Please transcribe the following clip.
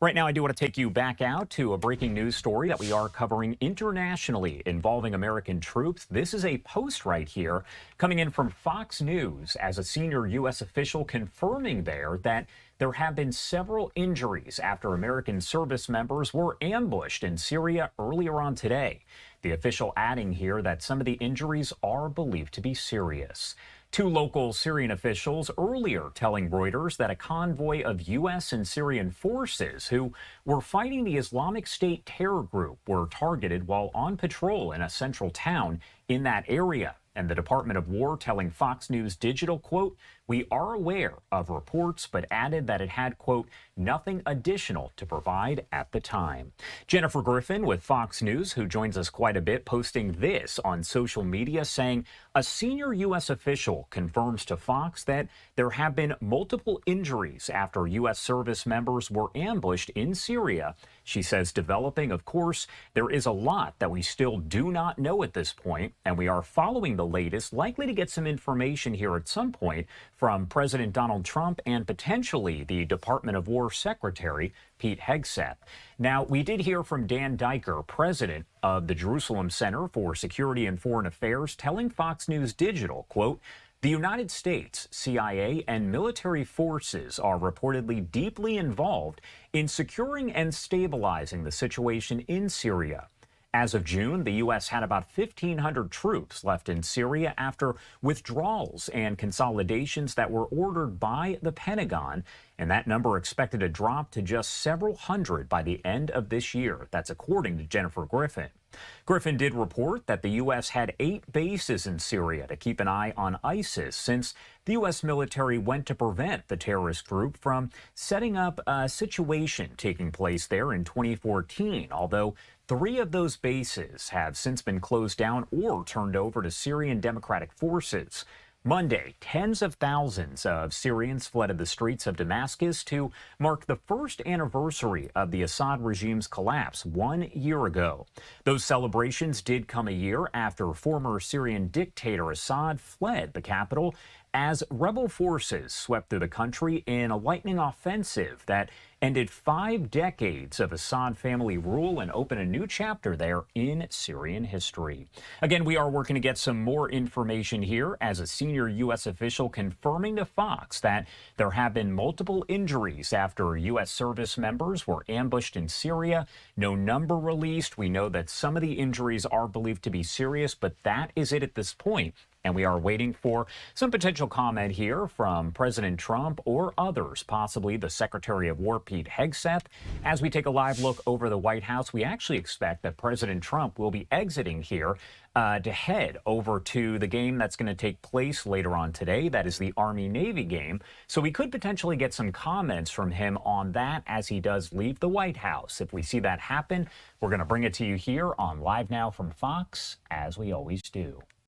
Right now, I do want to take you back out to a breaking news story that we are covering internationally involving American troops. This is a post right here coming in from Fox News as a senior U.S. official confirming there that there have been several injuries after American service members were ambushed in Syria earlier on today. The official adding here that some of the injuries are believed to be serious. Two local Syrian officials earlier telling Reuters that a convoy of U.S. and Syrian forces who were fighting the Islamic State terror group were targeted while on patrol in a central town in that area. And the Department of War telling Fox News Digital, quote, "We are aware of reports," but added that it had, quote, "nothing additional to provide at the time." Jennifer Griffin with Fox News, who joins us quite a bit, posting this on social media saying a senior U.S. official confirms to Fox that there have been multiple injuries after U.S. service members were ambushed in Syria. She says, developing, of course, there is a lot that we still do not know at this point, and we are following the latest, likely to get some information here at some point from President Donald Trump and potentially the Department of War Secretary Pete Hegseth. Now, we did hear from Dan Diker, president of the Jerusalem Center for Security and Foreign Affairs, telling Fox News Digital, quote, "The United States, CIA, and military forces are reportedly deeply involved in securing and stabilizing the situation in Syria. As of June, the U.S. had about 1,500 troops left in Syria after withdrawals and consolidations that were ordered by the Pentagon, and that number expected to drop to just several hundred by the end of this year." That's according to Jennifer Griffin. Griffin did report that the U.S. had 8 bases in Syria to keep an eye on ISIS since the U.S. military went to prevent the terrorist group from setting up a situation taking place there in 2014, although 3 of those bases have since been closed down or turned over to Syrian Democratic forces. Monday, tens of thousands of Syrians flooded the streets of Damascus to mark the first anniversary of the Assad regime's collapse 1 year ago. Those celebrations did come a year after former Syrian dictator Assad fled the capital as rebel forces swept through the country in a lightning offensive that ended 5 decades of Assad family rule and opened a new chapter there in Syrian history. Again, we are working to get some more information here as a senior U.S. official confirming to Fox that there have been multiple injuries after U.S. service members were ambushed in Syria. No number released. We know that some of the injuries are believed to be serious, but that is it at this point. And we are waiting for some potential comment here from President Trump or others, possibly the Secretary of War, Pete Hegseth. As we take a live look over the White House, we actually expect that President Trump will be exiting here to head over to the game that's going to take place later on today. That is the Army-Navy game. So we could potentially get some comments from him on that as he does leave the White House. If we see that happen, we're going to bring it to you here on Live Now from Fox, as we always do.